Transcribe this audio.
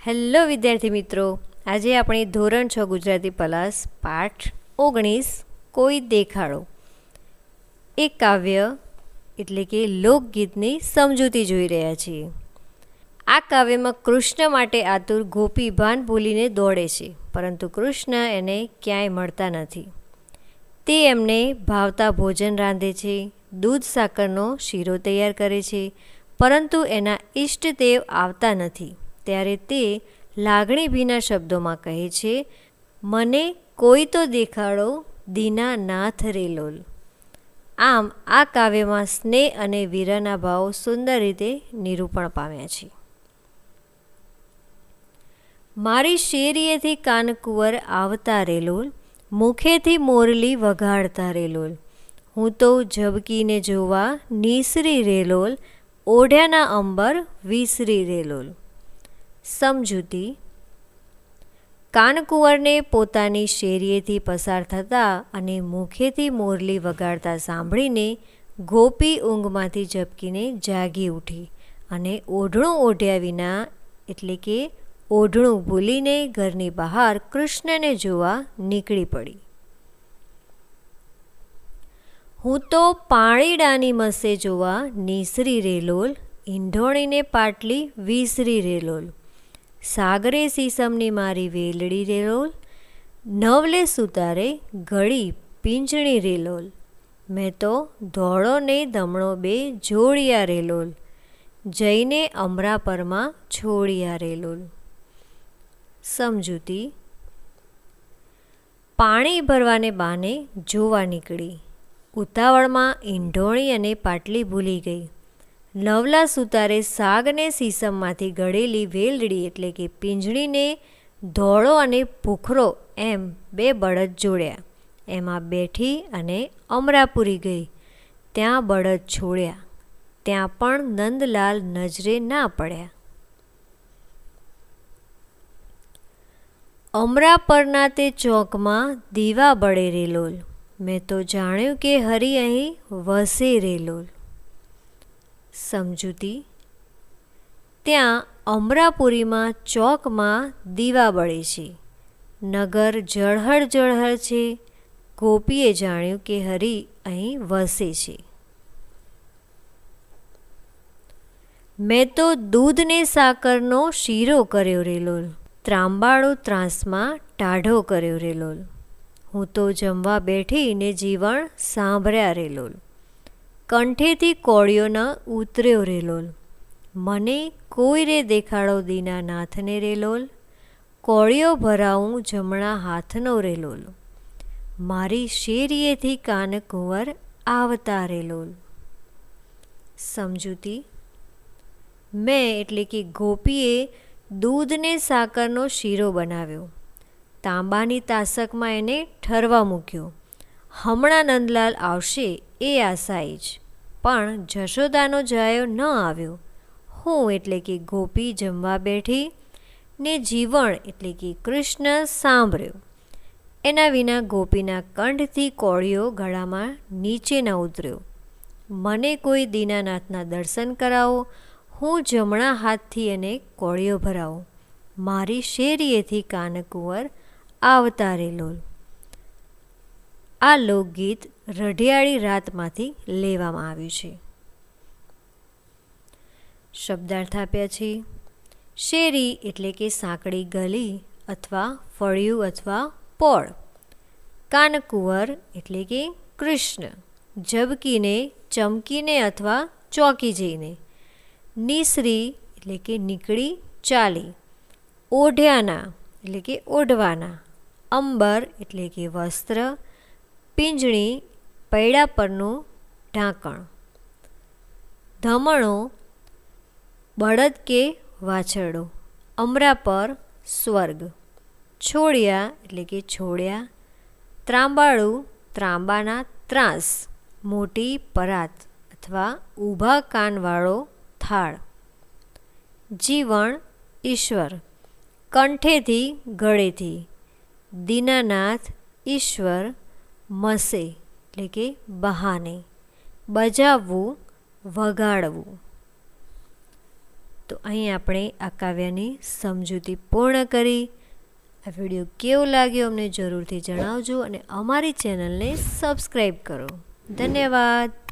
Hello વિદ્યાર્થી મિત્રો, આજે આપણે ધોરણ 6 ગુજરાતી પ્લસ પાઠ 19 કોઈ દેખાડો એ કાવ્ય એટલે કે લોકગીતની સમજૂતી જોઈ રહ્યા છીએ. આ કાવ્યમાં કૃષ્ણ માટે આતુર ગોપી ભાન ભૂલીને દોડે છે, પરંતુ કૃષ્ણ એને ક્યાંય મળતા નથી. તે એમને ભાવતા ભોજન રાંધે છે, દૂધ સાકરનો શીરો તૈયાર કરે છે, પરંતુ એના ઈષ્ટદેવ આવતા નથી. ત્યારે તે લાગણીભીના શબ્દોમાં કહે છે, મને કોઈ તો દેખાડો દીનાનાથ રે લોલ. આમ આ કાવ્યમાં સ્નેહ અને વીરના ભાવો સુંદર રીતે નિરૂપણ પામ્યા છે. મારી શેરીએથી કાનકુંવર આવતા રે લોલ, મુખેથી મોરલી વગાડતા રે લોલ. હું તો ઝબકીને જોવા નીસરી રે લોલ, ઓઢ્યાના અંબર વિસરી રે લોલ. સમજૂતી: કાનકુંવરને પોતાની શેરીએથી પસાર થતા અને મુખેથી મોરલી વગાડતા સાંભળીને ગોપી ઊંઘમાંથી ઝબકીને જાગી ઉઠી અને ઓઢણું ઓઢ્યા વિના એટલે કે ઓઢણું ભૂલીને ઘરની બહાર કૃષ્ણને જોવા નીકળી પડી. હું તો પાણીડાની મસે જોવા નીસરી રે લોલ, ઈંઢોણીને પાટલી વિસરી રે લોલ. સાગરે સીસમની મારી વેલડી રે લોલ, નવલે સુતારે ઘડી પીંજણી રે લોલ. મેં તો ધોળો ને ધમણો બે જોડિયા રે લોલ, જઈને અમરાપરમાં છોડિયા રે લોલ. સમજૂતી: પાણી ભરવાને બાને જોવા નીકળી, ઉતાવળમાં ઈંઢોણી અને પાટલી ભૂલી ગઈ. નવલા સુતારે સાગને સીસમમાંથી ઘડેલી વેલડી એટલે કે પીંજણીને ધોળો અને ભૂખરો એમ બે બળદ જોડ્યા. એમાં બેઠી અને અમરાપુરી ગઈ, ત્યાં બળદ છોડ્યા, ત્યાં પણ નંદલાલ નજરે ના પડ્યા. અમરાપરના તે ચોકમાં દીવા બળે રે લોલ, મેં તો જાણ્યું કે હરી અહીં વસે રે લોલ. સમજૂતી: ત્યાં અમરાપુરીમાં ચોકમાં દીવા બળે છે, નગર જળહળ જળહળ છે. ગોપીએ જાણ્યું કે હરી અહીં વસે છે. મેં તો દૂધને સાકરનો શીરો કર્યો રે લોલ, ત્રાંબાળો ત્રાસમાં ટાઢો કર્યો રે લોલ. હું તો જમવા બેઠી ને જીવણ સાંભળ્યા રે લોલ, કંઠેથી કોળિયો ન ઉતર્યો રે લોલ. મને કોઈ રે દેખાડો દીનાનાથને રે લોલ, કોળિયો ભરાવું જમણા હાથનો રે લોલ. મારી શેરીએથી કાનકુંવર આવતા રે લોલ. સમજૂતી: મેં એટલે કે ગોપીએ દૂધને સાકરનો શીરો બનાવ્યો, તાંબાની તાસકમાં એને ઠરવા મૂક્યો. હમણાં નંદલાલ આવશે એ આશાએ જ, પણ જશોદાનો જાયો ન આવ્યો. હું એટલે કે ગોપી જમવા બેઠી ને જીવણ એટલે કે કૃષ્ણ સાંભળ્યો. એના વિના ગોપીના કંઠથી કોળિયો ગળામાં નીચે ન ઉતર્યો. મને કોઈ દીનાનાથના દર્શન કરાવો, હું જમણા હાથથી એને કોળિયો ભરાવો. મારી શેરીએથી કાનકુંવર આવતા રે લોલ. આ લોકગીત રઢિયાળી રાતમાંથી લેવામાં આવ્યું છે. શબ્દાર્થ આપ્યા છે. શેરી એટલે કે સાંકડી ગલી અથવા ફળિયું અથવા પોળ. કાનકુંવર એટલે કે કૃષ્ણ, ઝબકીને ચમકીને અથવા ચોંકી જઈને. નીસરી એટલે કે નીકળી ચાલી. ઓઢ્યાના એટલે કે ઓઢવાના. અંબર એટલે કે વસ્ત્ર. પીંજણી પૈડા પરનું ઢાંકણ. ધમણો બળદ કે વાછરડો. અમરા પર સ્વર્ગ. છોડિયા એટલે કે છોડ્યા. ત્રાંબાળું ત્રાંબાના ત્રાસ, મોટી પરાત અથવા ઊભા કાનવાળો થાળ. જીવણ ઈશ્વર, કંઠેથી ગળેથી. દીનાનાથ ઈશ્વર, મસે એટલે કે બહાને. બજાવવું વગાડવું. તો તો અહીં આપણે આ કાવ્યની સમજૂતી પૂર્ણ કરી. આ વિડીયો કેવો લાગ્યો અમને જરૂરથી જણાવજો અને અમારી ચેનલને સબસ્ક્રાઈબ કરો. ધન્યવાદ.